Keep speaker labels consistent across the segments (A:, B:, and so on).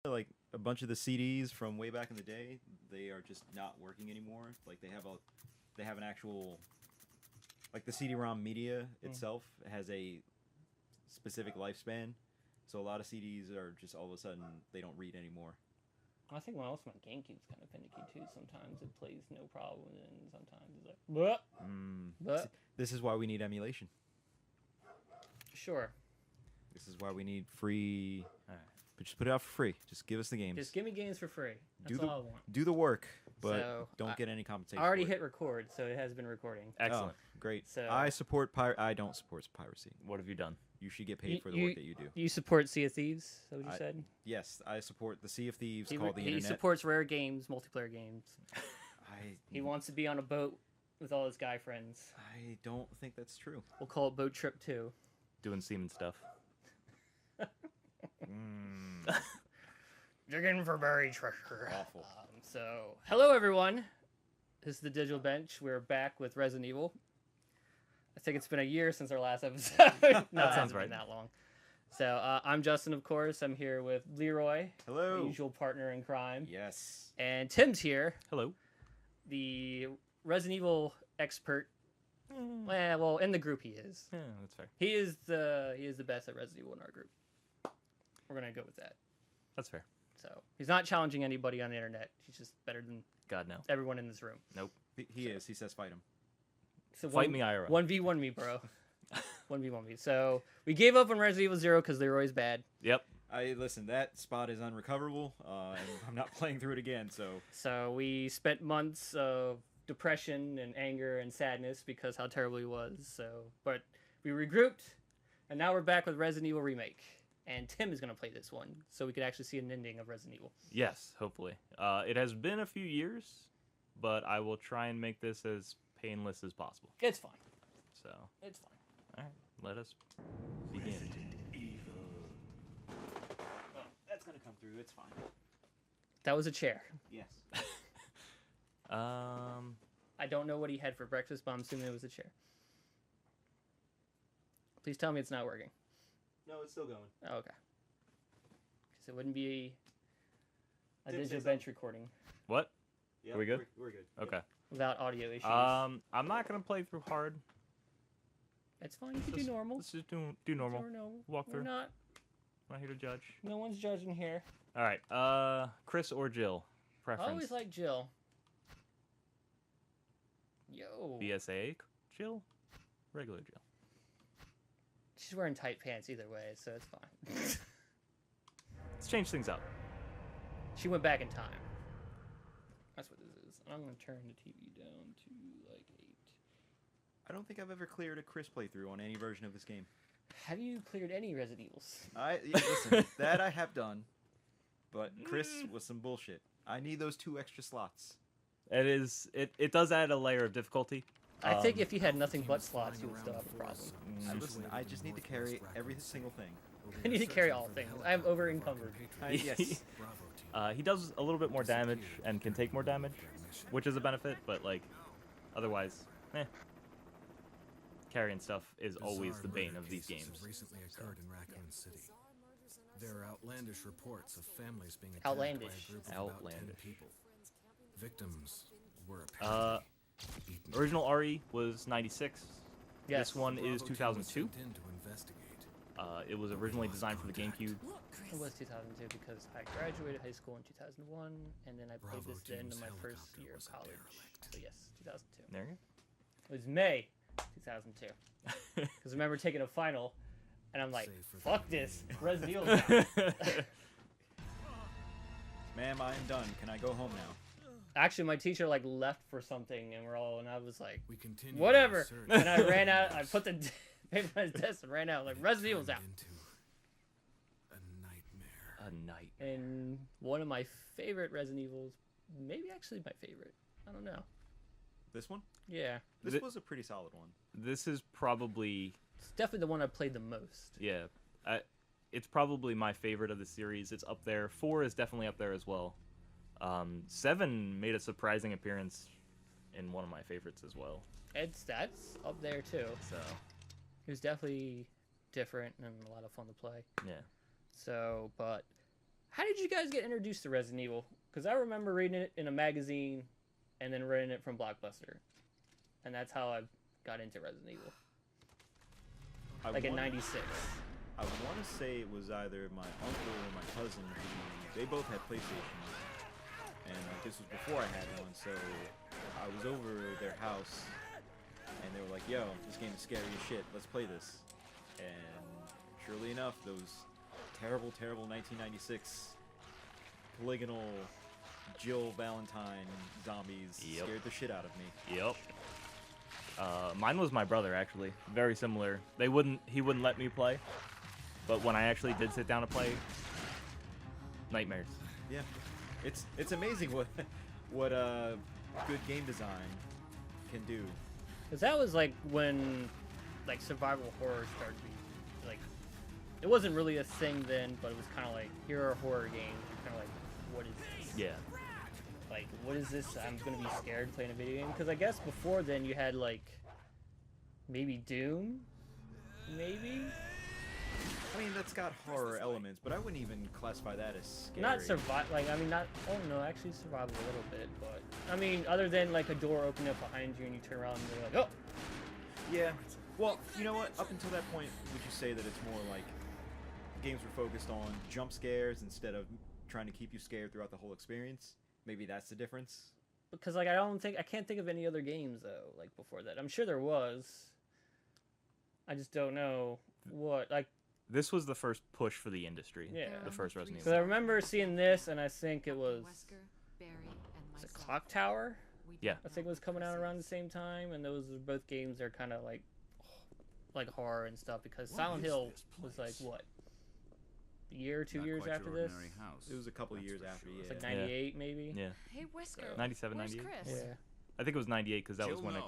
A: like a bunch of the CDs from way back in the day, they are just not working anymore. Like they have an actual, like the CD-ROM media itself has a specific lifespan. So a lot of CDs are just all of a sudden they don't read anymore.
B: I think also my GameCube's kind of finicky too. Sometimes it plays no problem, and sometimes it's like, but
A: This is why we need emulation.
B: Sure.
A: This is why we need free. But just put it out for free. Just give us the games.
B: Just give me games for free. That's all I want.
A: Do the work, but
B: So,
A: don't get any compensation.
B: I already hit record, so it has been recording.
C: Excellent.
A: Oh, great.
B: So
A: I support I don't support piracy.
C: What have you done?
A: You should get paid for the work that you do.
B: You support Sea of Thieves? Is that what you said?
A: Yes, I support the Sea of Thieves called the
B: He
A: internet.
B: supports rare games, multiplayer games.
A: I
B: He wants to be on a boat with all his guy friends.
A: I don't think that's true.
B: We'll call it Boat Trip 2.
C: Doing semen stuff.
B: Digging for buried treasure.
A: Awful.
B: So, hello everyone. This is the Digital Bench. We're back with Resident Evil. I think it's been a year since our last episode. No,
C: That sounds right.
B: Been that long. So, I'm Justin, of course. I'm here with Leroy,
A: Hello.
B: our usual partner in crime.
A: Yes.
B: And Tim's here,
C: Hello.
B: the Resident Evil expert. Well, in the group he is.
C: Yeah, that's fair.
B: He is the best at Resident Evil in our group. We're gonna go with that.
C: That's fair.
B: So he's not challenging anybody on the internet. He's just better than
C: God, no.
B: everyone in this room.
C: Nope.
A: He is. He says fight him.
B: So
C: Fight me, Ira.
B: 1v1 me, bro. 1v1 me. So we gave up on Resident Evil 0 because Leroy's bad.
C: Yep.
A: Listen. That spot is unrecoverable. And I'm not playing through it again.
B: So we spent months of depression and anger and sadness because how terrible he was. But we regrouped, and now we're back with Resident Evil Remake. And Tim is going to play this one, so we could actually see an ending of Resident Evil.
C: Yes, hopefully. It has been a few years, but I will try and make this as painless as possible.
B: It's fine.
C: So,
B: It's fine.
C: all right, let us begin.
A: Oh, that's gonna come through. It's fine.
B: That was a chair.
A: Yes.
B: I don't know what he had for breakfast, but I'm assuming it was a chair. Please tell me it's not working.
A: No, it's still going.
B: Oh, okay. Because it wouldn't be a
A: Tim, say
B: digital
A: something.
B: bench recording
A: Yeah,
C: Are we good?
A: We're good.
C: Okay.
B: without audio issues.
C: I'm not gonna play through hard.
B: It's fine. You can do normal.
C: Let's just do normal.
B: Or no.
C: Walk
B: We're
C: through.
B: not.
C: I'm not here to judge.
B: No one's judging here.
C: All right. Chris or Jill?
B: I
C: Preference.
B: always like Jill. Yo.
C: BSA Jill? Regular Jill.
B: She's wearing tight pants either way, so it's fine.
C: Let's change things up.
B: She went back in time. That's what this is. I'm going to turn the TV down to like 8.
A: I don't think I've ever cleared a Chris playthrough on any version of this game.
B: Have you cleared any Resident Evils?
A: Listen, that I have done, but Chris was some bullshit. I need those 2 extra slots.
C: It does add a layer of difficulty.
B: I think if you had nothing but slots, you would still have a problem.
A: Listen, I just need to carry every single thing.
B: I need to carry all things. I'm over encumbered.
A: Yes.
C: He does a little bit more damage and can take more damage, which is a benefit, but like otherwise, carrying stuff is always the bane of these games.
D: Recently occurred in Raccoon City. There are outlandish reports of families being attacked
B: Outlandish.
D: by a group of about 10
C: Outlandish.
D: people. Victims were apparently eaten.
C: Original RE was 96.
B: Yes.
C: This one is
D: Bravo team was
C: 2002.
D: sent in to investigate.
C: It was originally designed for the GameCube.
B: It was 2002 because I graduated high school in 2001, and then I played
D: Bravo
B: this the end of
D: team's
B: my first
D: helicopter
B: year of
D: was a
B: college.
D: derelict.
B: So yes, 2002.
C: There you
B: It was May 2002.
C: go.
B: Because I remember taking a final, and I'm like,
D: Save for the
B: fuck this, Resident Evil.
A: Ma'am, I am done. Can I go home now?
B: Actually, my teacher like left for something, and I was like,
D: We continued
B: whatever.
D: our search.
B: And I ran out. I put the paper on his desk and ran out. Like Resident Evil's out.
D: Turned into a nightmare.
C: A night.
B: And one of my favorite Resident Evils, maybe actually my favorite. I don't know.
A: This one?
B: Yeah,
A: This was a pretty solid one.
C: This is probably,
B: it's definitely the one I played the most.
C: yeah, it's probably my favorite of the series. It's up there. 4 is definitely up there as well. 7 made a surprising appearance in one of my favorites as well.
B: That's up there too.
C: So,
B: It was definitely different and a lot of fun to play.
C: yeah.
B: So, but How did you guys get introduced to Resident Evil? Because I remember reading it in a magazine and then renting it from Blockbuster. And that's how I got into Resident Evil. In 96.
A: I want to say it was either my uncle or my cousin. They both had PlayStations. And this was before I had one, so I was over their house. And they were like, yo, this game is scary as shit. Let's play this. And surely enough, those terrible, terrible 1996 polygonal Jill Valentine zombies scared the shit out of me.
C: Yep. Mine was my brother, actually. Very similar. He wouldn't let me play. But when I actually did sit down to play, nightmares.
A: Yeah. It's amazing what good game design can do.
B: Because that was like when like survival horror started to be like, it wasn't really a thing then, but it was kind of like, here are horror games. Kind of like, what is this?
C: Yeah.
B: Like, what is this? I'm gonna be scared playing a video game. Because I guess before then you had like maybe Doom, maybe.
A: I mean, that's got horror elements, but I wouldn't even classify that as scary.
B: Not survive. Like, I mean, not. Oh no, actually survival a little bit, but I mean, other than like a door opening up behind you and you turn around and you're like, oh.
A: Yeah. Well, you know what? Up until that point, would you say that it's more like games were focused on jump scares instead of trying to keep you scared throughout the whole experience? Maybe that's the difference.
B: Because like I can't think of any other games though. Like before that, I'm sure there was. I just don't know what like.
C: This was the first push for the industry.
B: Yeah.
C: The first Resident
B: Because
C: Evil.
B: I remember seeing this, and I think it was it Clock Tower?
C: Yeah.
B: I think it was coming out around the same time, and those are both games that are kind of like horror and stuff. Because Silent Hill was like what, a year, 2 years after this?
A: It was a couple of years after. Yeah.
B: It's like 98 maybe.
C: Yeah.
E: Hey, Whisker.
C: 97, 98.
B: Yeah.
C: I think it was 98 because that was
D: Jill,
C: when a
D: no.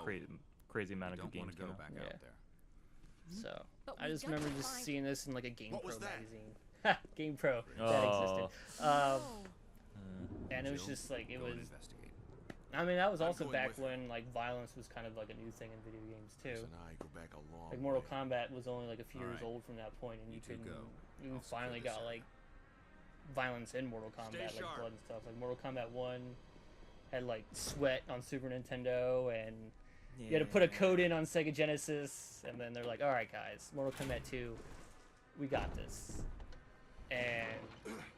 C: crazy amount of
D: Don't
C: good
D: want
C: games
D: to go
C: came out.
D: back
B: Yeah.
D: out there.
B: So
E: But
B: I
E: we
B: just
E: gotta
B: remember just
E: find-
B: seeing this in like a Game
D: What
B: Pro
D: was that?
B: magazine. Ha! Game Pro that
C: Oh.
B: existed.
E: Oh.
B: And it was
D: Jill,
B: just like it
D: go and
B: was.
D: investigate.
B: I mean, that was
D: I'm
B: also
D: going
B: back
D: with you.
B: when like violence was kind of like a new thing in video games too.
D: So now I go back a long
B: Like Mortal
D: way.
B: Kombat was only like a few years
D: Alright.
B: old from that point, and you
D: You two
B: could
D: go.
B: you
D: I'll
B: finally
D: secure
B: got
D: this
B: like violence in Mortal Kombat, like
D: sharp.
B: blood and stuff. Like Mortal Kombat 1 had like sweat on Super Nintendo, and you had to put a code in on Sega Genesis, and then they're like, "All right, guys, Mortal Kombat 2, we got this," and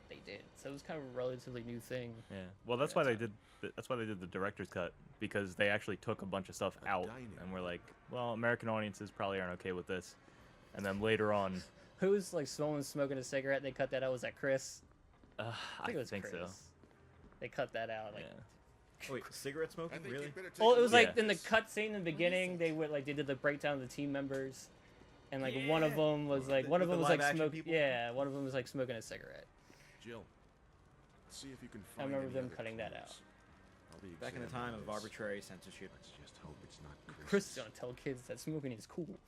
B: they did. So it was kind of a relatively new thing.
C: Yeah. Well, that's why they did. That's why they did the director's cut, because they actually took a bunch of stuff
D: A
C: out,
D: dining
C: and were like, "Well, American audiences probably aren't okay with this." And then later on,
B: Who's like smoking a cigarette? They cut that out. Was that Chris?
C: I
B: think it was
C: think
B: Chris.
C: so.
B: They cut that out. Like,
C: Yeah.
A: Wait, cigarette smoking? Really?
B: well, it was like
C: Yeah.
B: in the cut scene in the beginning. They would like they did the breakdown of the team members, and like one of them was like one of
A: With
B: them
A: the
B: was like
A: live-action
B: smoke.
A: people?
B: Yeah, one of them was like smoking a cigarette.
D: Jill, see if you can
B: I
D: find
B: remember
D: any
B: them
D: other
B: cutting that
D: clues.
B: out.
D: I'll be
A: Back in the
D: examining
A: time of
D: this.
A: arbitrary censorship.
D: Let's just hope it's not
B: Chris is gonna tell kids that smoking is cool.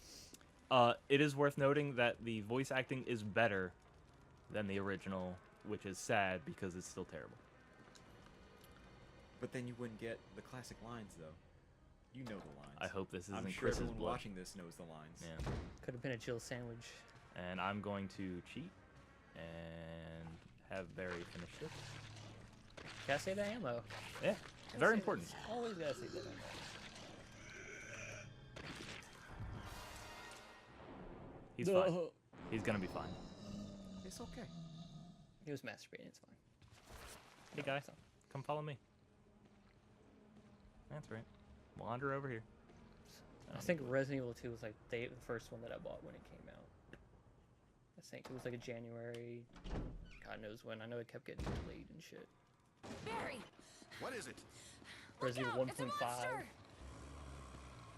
C: It is worth noting that the voice acting is better than the original, which is sad because it's still terrible.
A: But then you wouldn't get the classic lines, though. You know the lines.
C: I hope this isn't
A: I'm sure
C: Chris's
A: everyone
C: blood.
A: watching this knows the lines.
C: Yeah.
B: Could have been a Jill sandwich.
C: And I'm going to cheat and have Barry finish it.
B: Gotta save that ammo.
C: Yeah. Very important.
B: Always gotta save that ammo.
C: He's fine. He's gonna be fine.
A: It's okay.
B: He was masturbating. It's fine.
C: Hey guys, come follow me. That's right. Wander over here.
B: I think Resident Evil 2 was like the first one that I bought when it came out. I think it was like a January. God knows when. I know it kept getting delayed and shit.
E: Barry,
D: What is it?
B: Resident
E: look
B: Evil
E: out, it's a
B: 1.5
E: monster.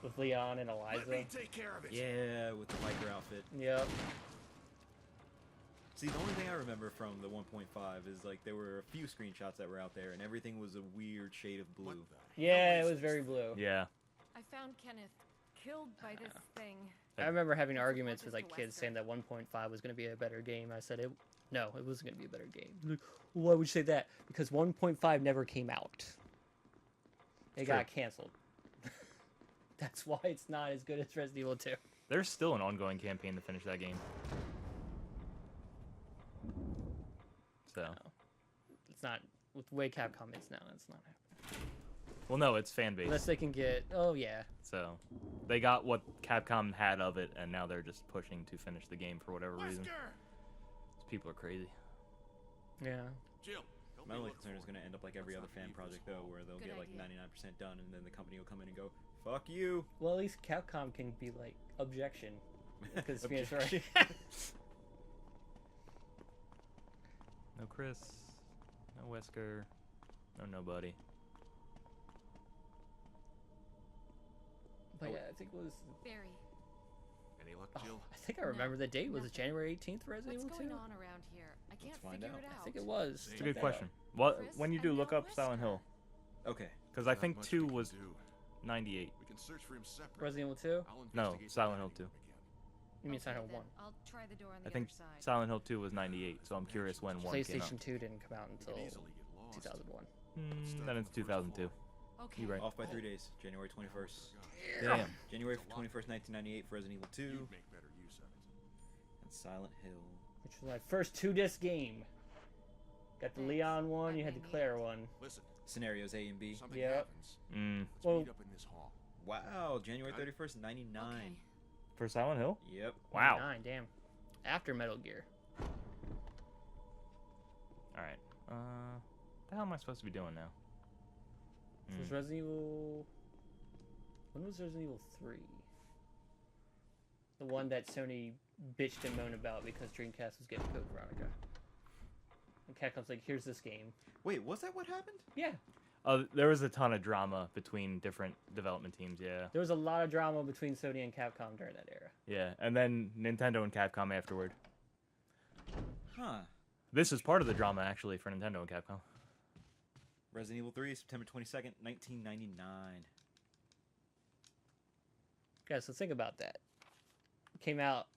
B: with Leon and Eliza.
D: Let me take care of it.
A: Yeah, with the biker outfit.
B: Yep.
A: See, the only thing I remember from the 1.5 is like there were a few screenshots that were out there, and everything was a weird shade of blue.
D: What the
B: Yeah,
D: hell
B: it
D: is
B: was very blue.
C: Yeah.
E: I found Kenneth killed by this thing.
B: I remember having arguments
E: This
B: with
E: is
B: like
E: the
B: kids saying
E: Western.
B: that 1.5 was going to be a better game. I said no, it wasn't going to be a better game. Like, why would you say that? Because 1.5 never came out. It
C: True.
B: got canceled. That's why it's not as good as Resident Evil 2.
C: There's still an ongoing campaign to finish that game. So,
B: Oh. it's not with the way Capcom is now. It's not happening
C: Well, no, it's fan base.
B: unless they can get. Oh yeah.
C: So they got what Capcom had of it, and now they're just pushing to finish the game for whatever reason. These people are crazy.
B: Yeah.
F: Jill,
A: My only concern is going to end up like every other fan project though, where they'll
E: Good
A: get like
E: idea.
A: 99% done, and then the company will come in and go, "Fuck you."
B: Well, at least Capcom can be like objection. Because Phoenix
A: Objection.
B: Wright.
C: No Chris, no Wesker, no nobody.
B: But yeah, I think it was.
E: Barry,
F: any luck,
B: Oh,
F: Jill?
B: I think I remember the date. Was it
E: Nothing.
B: January 18th for Resident
E: what's
B: Evil
E: going
B: 2?
E: on around here? I can't
A: find
E: figure
A: out.
E: it out.
B: I think it was.
F: It's
C: It's a good question. What
E: Chris,
C: when you do
E: and
C: look
E: now
C: up Silent Hill?
A: Okay.
C: Because I
F: Not
C: think
F: much
C: 2
F: we can
C: was
F: do.
C: 98.
F: We can search for him separate.
B: Resident Evil 2?
F: I'll
C: No,
F: investigate
C: Silent
F: the
C: Hill
F: dining
C: 2.
F: room again.
B: You mean
E: Okay,
B: Silent Hill
E: then
B: 1?
E: I'll try the door on the
C: I think
E: other side.
C: Silent Hill 2 was 98, so I'm curious when 1 came out.
B: PlayStation 2 didn't come out
F: We
B: until
F: can easily get lost.
B: 2001.
C: Then it's 2002.
E: Okay.
C: You're right.
A: Off by 3 days. January 21st.
C: Damn.
A: January 21st, 1998 for Resident Evil 2
F: You'd make better use of it.
A: and Silent Hill.
B: Which was my first 2-disc game. Got the
E: Thanks.
B: Leon one, you had the
E: Okay,
B: Claire one.
F: Listen,
A: Scenarios A and B.
F: something
B: Yep.
F: happens. Let's
B: Well,
F: meet up in this hall.
A: Wow, January 31st, 99.
E: Okay.
C: For Silent Hill?
A: Yep.
C: Wow.
B: 9, damn. After Metal Gear.
C: Alright. What the hell am I supposed to be doing now?
B: Was Resident Evil... When was Resident Evil 3? The one that Sony bitched and moaned about because Dreamcast was getting Code Veronica. And Capcom's like, here's this game.
A: Wait, was that what happened?
B: Yeah.
C: There was a ton of drama between different development teams, yeah.
B: There was a lot of drama between Sony and Capcom during that era.
C: Yeah, and then Nintendo and Capcom afterward.
A: Huh.
C: This is part of the drama, actually, for Nintendo and Capcom.
A: Resident Evil 3, September 22nd, 1999.
B: Yeah, so think about that. It came out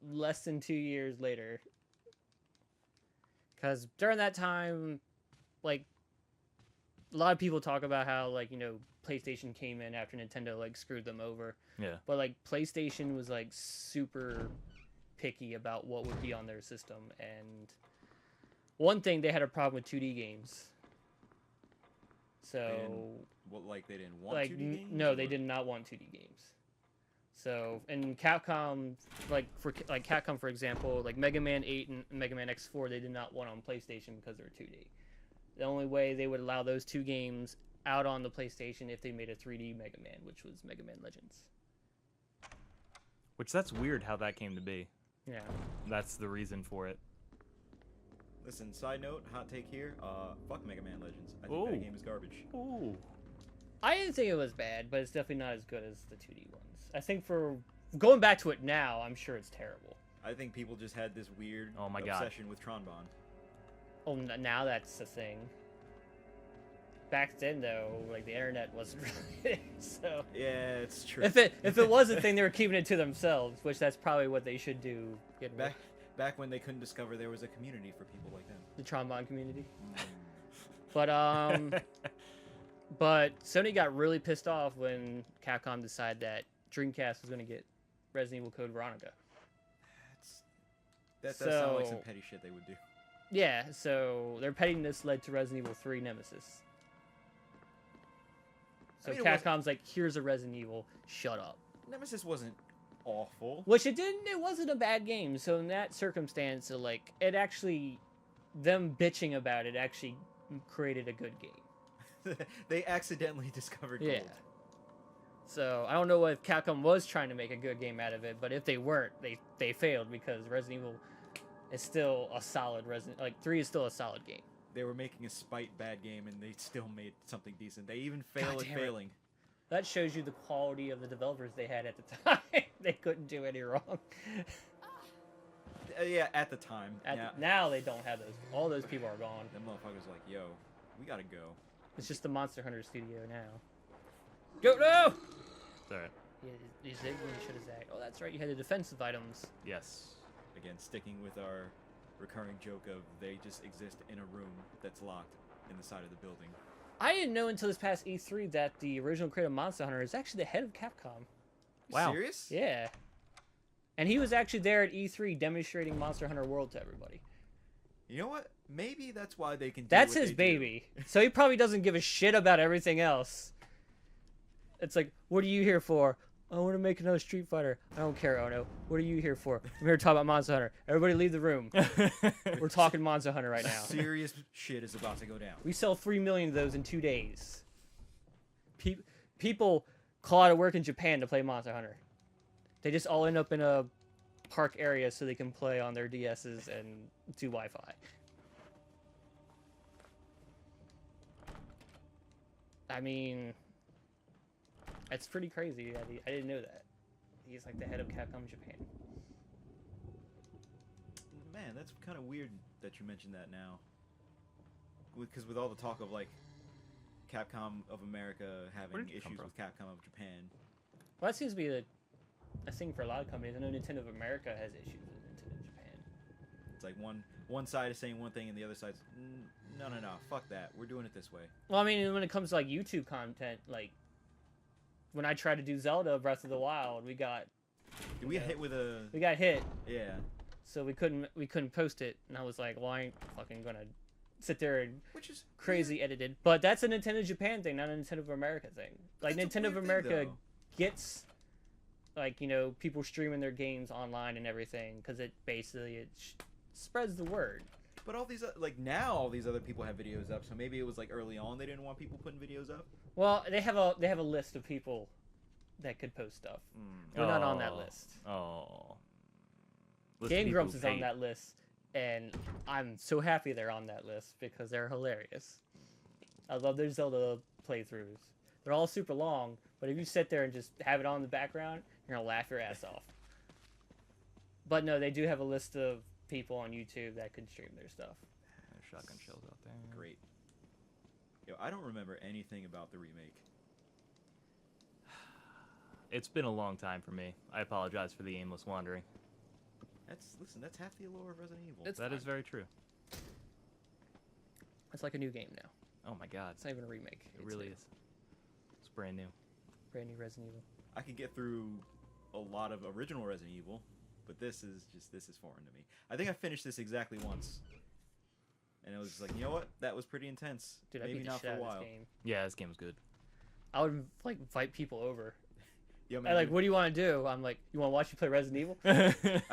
B: less than 2 years later. Because during that time, like, a lot of people talk about how, like, you know, PlayStation came in after Nintendo, like, screwed them over.
C: Yeah.
B: But, like, PlayStation was, like, super picky about what would be on their system. And one thing, they had a problem with 2D games. So...
A: Well, like they didn't want
B: like
A: 2D games?
B: no,
A: or
B: they
A: what?
B: did not want 2D games. So, and Capcom, like Capcom, for example, like Mega Man 8 and Mega Man X4, they did not want on PlayStation because they were 2D. The only way they would allow those two games out on the PlayStation if they made a 3D Mega Man, which was Mega Man Legends.
C: Which, that's weird how that came to be.
B: Yeah.
C: That's the reason for it.
A: Listen, side note, hot take here. Fuck Mega Man Legends. I think
C: Ooh.
A: that game is garbage.
C: Ooh.
B: I didn't think it was bad, but it's definitely not as good as the 2D ones. I think for going back to it now, I'm sure it's terrible.
A: I think people just had this weird
C: Oh my God.
A: obsession with Tron Bond.
B: Oh, now that's the thing. Back then, though, like the internet wasn't really so.
A: Yeah, it's true.
B: If it was a thing, they were keeping it to themselves, which that's probably what they should do.
A: Back when they couldn't discover there was a community for people like them.
B: The trombone community.
A: Mm.
B: But Sony got really pissed off when Capcom decided that Dreamcast was going to get Resident Evil Code Veronica.
A: That does sound like
B: So-
A: some petty shit they would do.
B: Yeah, so their pettiness led to Resident Evil 3 Nemesis. So
A: I mean, it wasn't-
B: Capcom's like, here's a Resident Evil, shut up.
A: Nemesis wasn't awful.
B: Which it wasn't a bad game. So in that circumstance, like, it actually, them bitching about it actually created a good game.
A: They accidentally discovered gold.
B: Yeah. So I don't know if Capcom was trying to make a good game out of it, but if they weren't, they failed because Resident Evil is still a solid 3 is still a solid game.
A: They were making a spite bad game and they still made something decent. They even fail
B: God
A: at
B: damn it.
A: failing.
B: That shows you the quality of the developers they had at the time. They couldn't do any wrong.
A: Yeah, at the time.
B: Now they don't have those. All those people are gone.
A: Them motherfuckers like, yo, we gotta go.
B: It's just the Monster Hunter studio now. Go no!
C: It's alright.
B: You zig when you should have zagged. Oh, that's right. You had the defensive items.
C: Yes.
A: Again, sticking with our recurring joke of they just exist in a room that's locked in the side of the building.
B: I didn't know until this past E3 that the original creator of Monster Hunter is actually the head of Capcom.
C: Wow.
A: Serious?
B: Yeah. And he was actually there at E3 demonstrating Monster Hunter World to everybody.
A: You know what? Maybe that's why they can. Do
B: That's
A: what
B: his
A: they do.
B: baby. So he probably doesn't give a shit about everything else. It's like, what are you here for? I want to make another Street Fighter. I don't care, Ono. What are you here for? I'm here to talk about Monster Hunter. Everybody leave the room. We're talking Monster Hunter right now.
A: Serious shit is about to go down.
B: We sell 3 million of those in 2 days. People call out of work in Japan to play Monster Hunter. They just all end up in a park area so they can play on their DSs and do Wi-Fi. I mean, that's pretty crazy. I didn't know that. He's like the head of Capcom Japan.
A: Man, that's kind of weird that you mentioned that now. Because with all the talk of like Capcom of America having issues with Capcom of Japan.
B: Well, that seems to be a thing for a lot of companies. I know Nintendo of America has issues with Nintendo of Japan.
A: It's like one side is saying one thing and the other side's no, fuck that. We're doing it this way.
B: Well, I mean, when it comes to like YouTube content, like when I tried to do Zelda Breath of the Wild, we got
A: hit with a.
B: We got hit.
A: Yeah.
B: So we couldn't post it, and I was like, well, I ain't fucking gonna sit there and
A: Which is
B: crazy edited. But that's a Nintendo Japan thing, not a Nintendo of America thing. Like
A: That's a
B: Nintendo of
A: weird thing,
B: America
A: though.
B: gets like, you know, people streaming their games online and everything because it basically spreads the word.
A: But all these like now all these other people have videos up, so maybe it was like early on they didn't want people putting videos up.
B: Well, they have a list of people that could post stuff. We're not on that list.
C: Oh.
B: Game Grumps is on that list, and I'm so happy they're on that list because they're hilarious. I love their Zelda playthroughs. They're all super long, but if you sit there and just have it on in the background, you're gonna laugh your ass off. But no, they do have a list of people on YouTube that could stream their stuff.
C: There's shotgun shells out there.
A: Great. Yo, I don't remember anything about the remake.
C: It's been a long time for me. I apologize for the aimless wandering.
A: That's half the allure of Resident Evil.
B: It's
C: That is
B: fine.
C: very true.
B: It's like a new game now.
C: Oh my god.
B: It's not even a remake.
C: It
B: It's
C: really
B: new.
C: is. It's brand new.
B: Brand new Resident Evil.
A: I could get through a lot of original Resident Evil, but this is foreign to me. I think I finished this exactly once, and it was just like, you know what, that was pretty intense.
B: Dude, I
A: Maybe
B: beat the
A: not
B: shit
A: for a
B: out of
A: while.
B: this game.
C: Yeah, this game was good.
B: I would like invite people over.
A: Yo,
B: I
A: man,
B: like, what do you want to do? I'm like, you want to watch you play Resident Evil?
A: I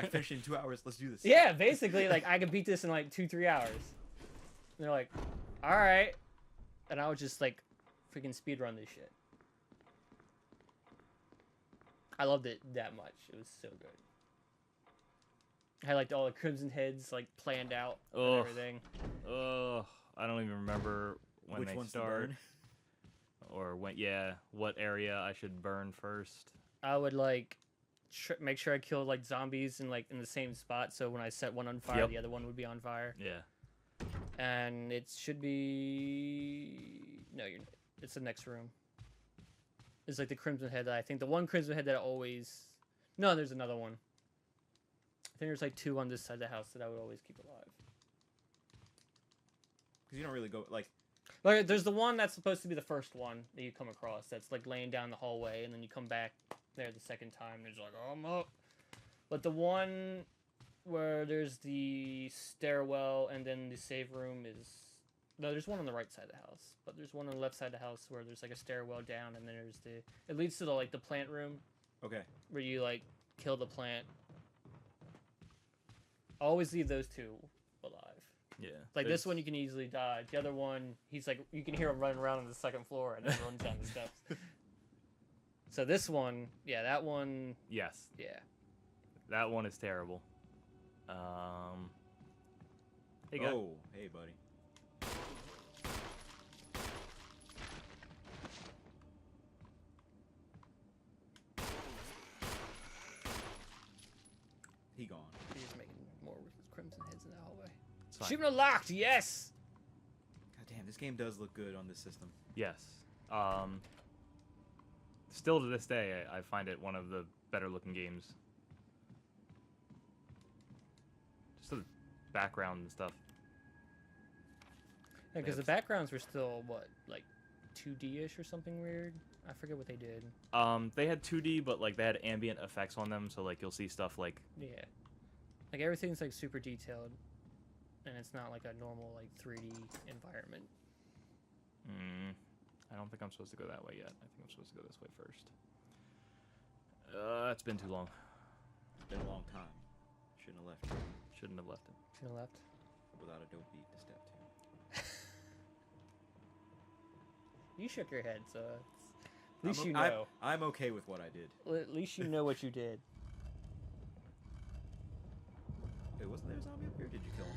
A: finished it in 2 hours. Let's do this.
B: Yeah, basically, like I could beat this in like 2-3 hours. And they're like, all right, and I would just like freaking speedrun this shit. I loved it that much. It was so good. I had like all the Crimson Heads like planned out and
C: Ugh.
B: everything.
C: Ugh, I don't even remember when
A: Which
C: they
A: one's to
C: start
A: burn?
C: or what area I should burn first.
B: I would like make sure I killed like zombies in the same spot, so when I set one on fire,
C: Yep.
B: the other one would be on fire.
C: Yeah.
B: And it should be it's the next room. It's like the Crimson Head that I think the one Crimson Head that always there's another one. I think there's like 2 on this side of the house that I would always keep alive.
A: Because you don't really go like.
B: Like there's the one that's supposed to be the first one that you come across that's like laying down the hallway, and then you come back there the second time and it's like, oh, I'm up. But the one where there's the stairwell and then the save room is there's one on the right side of the house, but there's one on the left side of the house where there's like a stairwell down, and then there's it leads to the plant room
A: Okay.
B: where you like kill the plant. I always leave those 2 alive.
C: Yeah.
B: Like
C: There's-
B: this one you can easily dodge. The other one, he's like, you can hear him running around on the second floor and then runs down the steps. So this one, yeah, that one,
C: Yes.
B: yeah.
C: That one is terrible. Hey, guy.
A: Oh, hey, buddy. He gone.
B: He's making more with his Crimson Heads in the hallway.
C: It's fine.
B: Shooting locked, yes!
A: God damn, this game does look good on this system.
C: Yes. Still to this day, I find it one of the better looking games. Just the background and stuff.
B: Yeah, because the backgrounds were still, what, like 2D-ish or something weird? I forget what they did.
C: They had 2D, but like they had ambient effects on them, so like you'll see stuff like
B: Yeah. Like everything's like super detailed. and it's not like a normal like 3D environment.
C: I don't think I'm supposed to go that way yet. I think I'm supposed to go this way first. It's been too long.
A: It's been a long time. Shouldn't have left
C: Shouldn't have left him.
B: To the left.
A: without a dope beat to step to.
B: You shook your head, so at least
A: I'm,
B: you know.
A: I'm okay with what I did.
B: Well, at least you know what you did.
A: Wait, wasn't there a zombie up here? Did you kill him?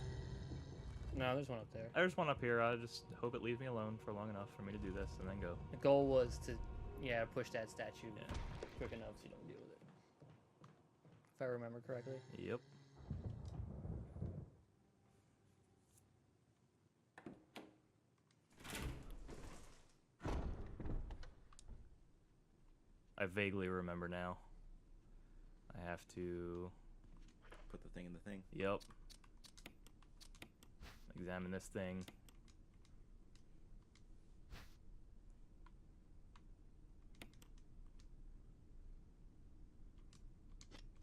B: No, there's one up there.
C: There's one up here. I just hope it leaves me alone for long enough for me to do this and then go.
B: The goal was to, push that statue quick enough so you don't deal with it. If I remember correctly.
C: Yep. I vaguely remember now. I have to...
A: Put the thing in the thing.
C: Yep. Examine this thing.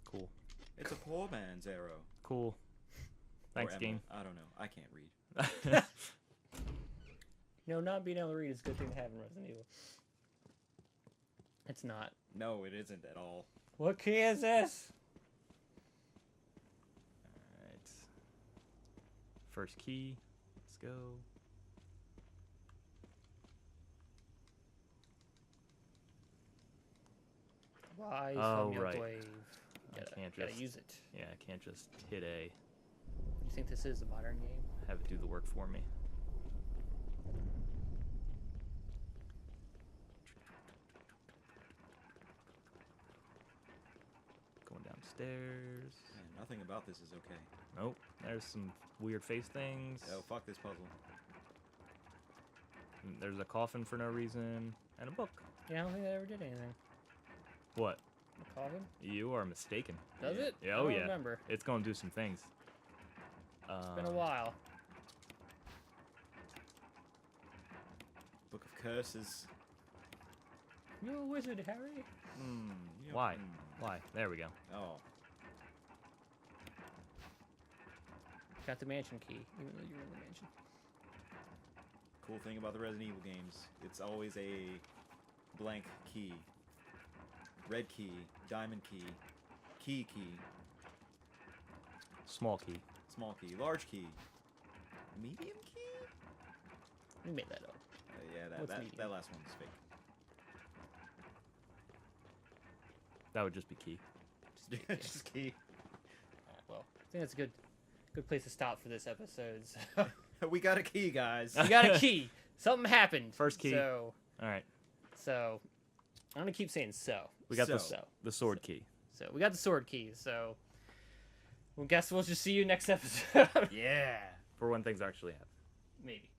C: Cool.
A: It's a poor man's arrow.
C: Cool. Thanks,
A: Or
C: game.
A: emerald. I don't know. I can't read.
B: Not being able to read is a good thing to have in Resident Evil. It's not.
A: No, it isn't at all.
B: What key is this?
C: Alright. First key. Let's go.
B: Why
C: Oh,
B: from your
C: right.
B: wave?
C: I can't
B: Gotta
C: just...
B: use it.
C: Yeah, I can't just hit A.
B: You think this is a modern game?
C: Have it do the work for me. Going downstairs.
A: Man, nothing about this is okay.
C: Nope. There's some weird face things.
A: Oh, fuck this puzzle.
C: And there's a coffin for no reason. And a book.
B: Yeah, I don't think that ever did anything.
C: What?
B: A coffin?
C: You are mistaken.
B: Does it?
C: Yeah,
B: I
C: oh
B: don't
C: yeah.
B: remember.
C: It's gonna do some things.
B: It's been a while.
A: Book of Curses.
B: You're a wizard, Harry.
C: Why? Why? There we go.
A: Oh.
B: Got the mansion key, even though you're in the mansion.
A: Cool thing about the Resident Evil games, it's always a blank key. Red key, diamond key, key,
C: Small key.
A: small key, large key, medium key?
B: We made that up.
A: Yeah,
B: What's
A: that
B: medium?
A: last one was fake.
C: That would just be key.
A: Just key.
B: Well, I think that's a good place to stop for this episode. So.
A: We got a key, guys.
B: We got a key. Something happened.
C: First key.
B: So
C: All right.
B: I'm gonna keep saying so.
C: We got
A: So.
C: the sword key.
B: So we got the sword key. So we'll just see you next episode.
A: Yeah.
C: For when things actually happen.
B: Maybe.